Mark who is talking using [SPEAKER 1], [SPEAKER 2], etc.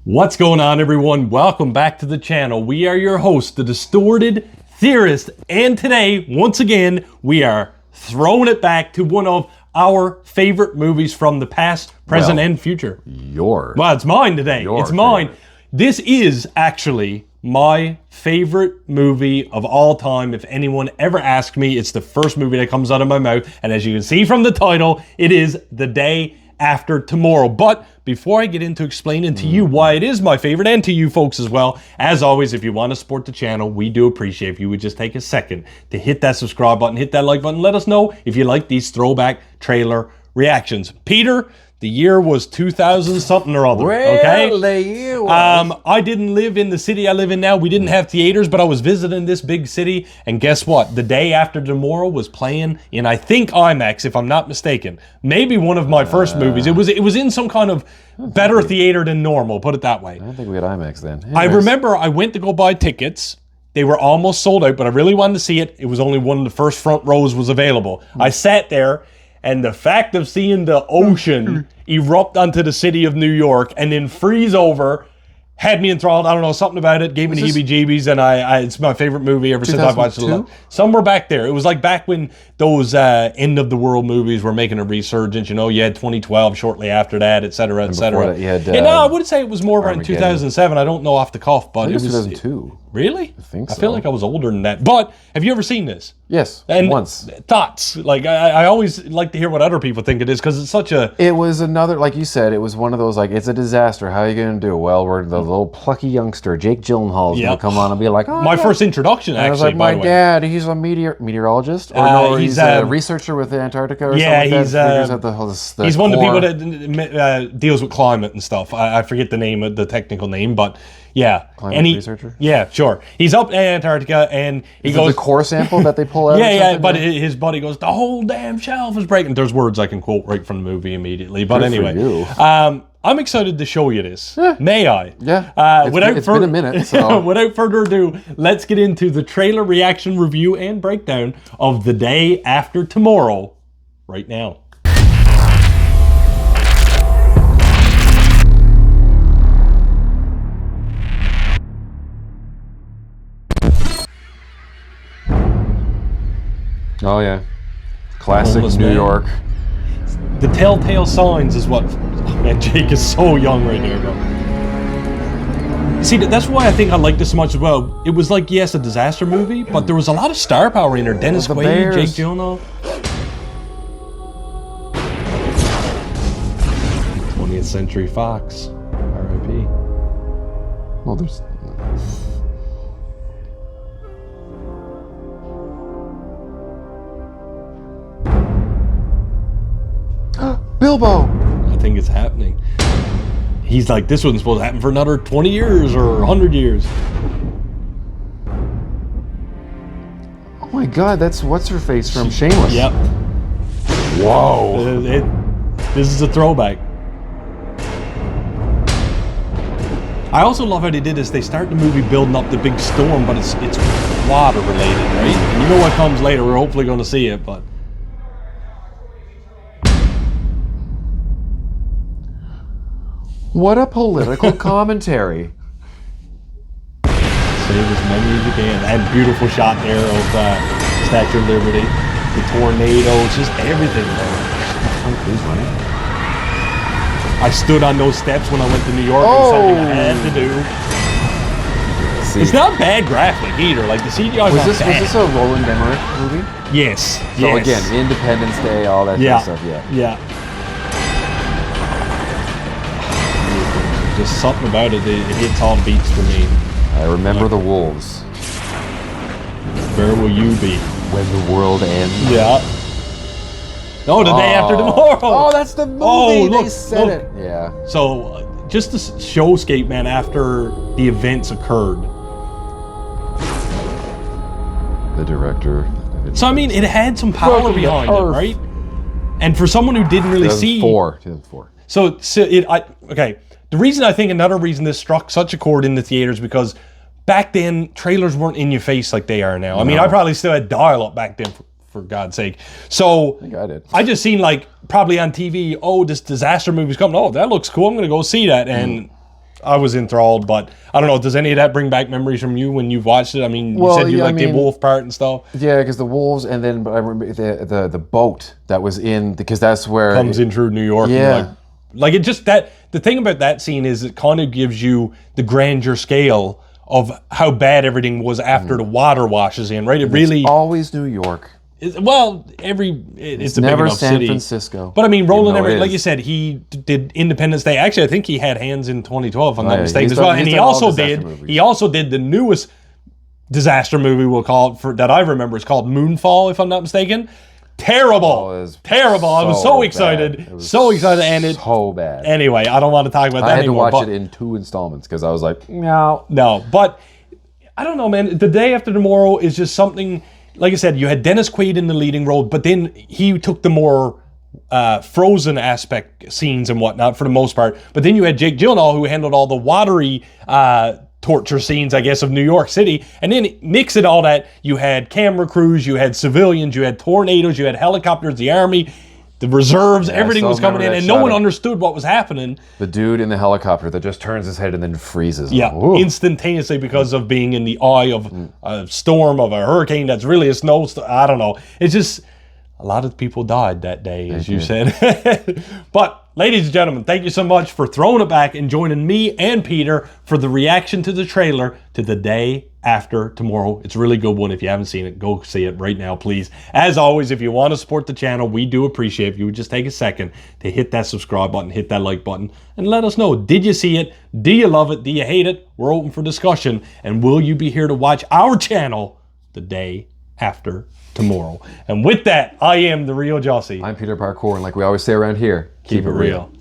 [SPEAKER 1] What's going on, everyone? Welcome back to the channel. We are your hosts, the Distorted Theorists, and today, once again, we are throwing it back to one of our favorite movies from the past, present, and future. Well, it's mine today. It's mine. Favorite. This is actually my favorite movie of all time. If anyone ever asked me, it's the first movie that comes out of my mouth, and as you can see from the title, it is The Day After Tomorrow. But before I get into explaining to you why it is my favorite, and to you folks as well, as always, if you want to support the channel, we do appreciate if you would just take a second to hit that subscribe button, hit that like button, let us know if you like these throwback trailer reactions. Peter, the year was 2000 something or other, okay? I didn't live in the city I live in now. We didn't have theaters, but I was visiting this big city, and guess what? The Day After Tomorrow was playing in, I think, IMAX, if I'm not mistaken. Maybe one of my first movies. It was in some kind of better theater than normal, put it that way.
[SPEAKER 2] I don't think we had IMAX then. Anyways.
[SPEAKER 1] I remember I went to go buy tickets. They were almost sold out, but I really wanted to see it. It was only one of the first front rows was available. I sat there, and the fact of seeing the ocean erupt onto the city of New York and then freeze over had me enthralled. I don't know, something about it gave me the heebie-jeebies, and it's my favorite movie ever since I've watched it. Somewhere back there. It was like back when those end-of-the-world movies were making a resurgence. You know, you had 2012 shortly after that, et cetera, et cetera. No, I would say it was more around 2007. I don't know off the cuff, but
[SPEAKER 2] it was 2002.
[SPEAKER 1] Really?
[SPEAKER 2] I think so.
[SPEAKER 1] I feel like I was older than that. But have you ever seen this?
[SPEAKER 2] Yes,
[SPEAKER 1] and
[SPEAKER 2] once.
[SPEAKER 1] Thoughts? Like, I always like to hear what other people think it is, because it's such a...
[SPEAKER 2] It was another, like you said, it was one of those, like, it's a disaster. How are you going to do? Well, we're the little plucky youngster, Jake Gyllenhaal, is going to come on and be like, oh,
[SPEAKER 1] my first introduction, actually,
[SPEAKER 2] I was like, my dad, he's a meteorologist? Or no, he's a researcher with Antarctica or something like that?
[SPEAKER 1] He's one of the people that deals with climate and stuff. I forget the name, the technical name, but... Yeah.
[SPEAKER 2] Climate researcher?
[SPEAKER 1] Yeah, sure. He's up in Antarctica, and he goes...
[SPEAKER 2] the core sample that they pull out?
[SPEAKER 1] Yeah, but his buddy goes, the whole damn shelf is breaking. There's words I can quote right from the movie immediately. But anyway, I'm excited to show you this. Yeah. May I?
[SPEAKER 2] Yeah. It's been a minute, so...
[SPEAKER 1] Without further ado, let's get into the trailer reaction review and breakdown of The Day After Tomorrow right now.
[SPEAKER 2] Oh yeah, classic New York.
[SPEAKER 1] The telltale signs is what... Oh, man, Jake is so young right there, bro. See, that's why I think I like this so much as well. It was like, yes, a disaster movie, but there was a lot of star power in there. Dennis Quaid, Jake Gyllenhaal. 20th Century Fox, R.I.P.
[SPEAKER 2] Well, there's... Bilbo!
[SPEAKER 1] I think it's happening. He's like, this wasn't supposed to happen for another 20 years or 100 years.
[SPEAKER 2] Oh my god, that's what's-her-face from Shameless.
[SPEAKER 1] Yep.
[SPEAKER 2] Whoa.
[SPEAKER 1] This is a throwback. I also love how they did this. They start the movie building up the big storm, but it's water related, right? And you know what comes later. We're hopefully going to see it, but...
[SPEAKER 2] What a political commentary.
[SPEAKER 1] Save as many as you can. And beautiful shot there of Statue of Liberty. The tornadoes, just everything, man. I stood on those steps when I went to New York. It was something I had to do. See. It's not bad graphic either. Like the CGI
[SPEAKER 2] was this a Roland Emmerich movie?
[SPEAKER 1] Yes.
[SPEAKER 2] So again, Independence Day, all that kind of stuff.
[SPEAKER 1] Yeah. Just something about it, it hits all beats for me.
[SPEAKER 2] I remember the wolves.
[SPEAKER 1] Where will you be?
[SPEAKER 2] When the world ends.
[SPEAKER 1] Yeah. Oh, The Day After Tomorrow.
[SPEAKER 2] Oh, that's the movie. Oh, look, they said it. Yeah.
[SPEAKER 1] So, just the showscape, man, after the events occurred.
[SPEAKER 2] The director.
[SPEAKER 1] So, I mean, it had some power behind it, right? And for someone who didn't really see...
[SPEAKER 2] 2004.
[SPEAKER 1] So okay. The reason I think another reason this struck such a chord in the theaters because back then trailers weren't in your face like they are now. No. I mean, I probably still had dial-up back then for God's sake. So
[SPEAKER 2] I think I did.
[SPEAKER 1] I just seen like probably on TV, oh, this disaster movie's coming. Oh, that looks cool. I'm gonna go see that. And was enthralled, but I don't know. Does any of that bring back memories from you when you've watched it? I mean, you said you liked the wolf part and stuff.
[SPEAKER 2] Yeah, because the wolves, and then I remember the boat that was in, because that's where
[SPEAKER 1] comes in through New York.
[SPEAKER 2] Yeah.
[SPEAKER 1] And like it just that the thing about that scene is it kind of gives you the grandeur scale of how bad everything was after the water washes in, right?
[SPEAKER 2] It's always New York.
[SPEAKER 1] It's a big
[SPEAKER 2] never
[SPEAKER 1] enough
[SPEAKER 2] San
[SPEAKER 1] city.
[SPEAKER 2] Francisco.
[SPEAKER 1] But I mean, Roland Emmerich, like you said, he did Independence Day. Actually, I think he had hands in 2012, if I'm not mistaken, as well. And he also did the newest disaster movie, we'll call it, that I remember. It's called Moonfall, if I'm not mistaken. Terrible. Terrible. I was so excited. So excited. And it
[SPEAKER 2] so bad.
[SPEAKER 1] Anyway, I don't want to talk about that anymore.
[SPEAKER 2] I had to watch it in 2 installments because I was like, no.
[SPEAKER 1] No, but I don't know, man. The Day After Tomorrow is just something, like I said, you had Dennis Quaid in the leading role, but then he took the more frozen aspect scenes and whatnot for the most part. But then you had Jake Gyllenhaal, who handled all the watery torture scenes, I guess, of New York City. And then mixing all that, you had camera crews, you had civilians, you had tornadoes, you had helicopters, the army, the reserves, everything was coming in, and no one understood what was happening.
[SPEAKER 2] The dude in the helicopter that just turns his head and then freezes.
[SPEAKER 1] Yeah, instantaneously because of being in the eye of a storm, of a hurricane that's really a snowstorm. I don't know. It's just, a lot of people died that day, as you said. But, ladies and gentlemen, thank you so much for throwing it back and joining me and Peter for the reaction to the trailer to The Day After Tomorrow. It's a really good one. If you haven't seen it, go see it right now, please. As always, if you want to support the channel, we do appreciate if you would just take a second to hit that subscribe button, hit that like button, and let us know. Did you see it? Do you love it? Do you hate it? We're open for discussion. And will you be here to watch our channel The Day After Tomorrow? And with that, I am the real Jussy.
[SPEAKER 2] I'm Peter Parkour, and like we always say around here, keep it real.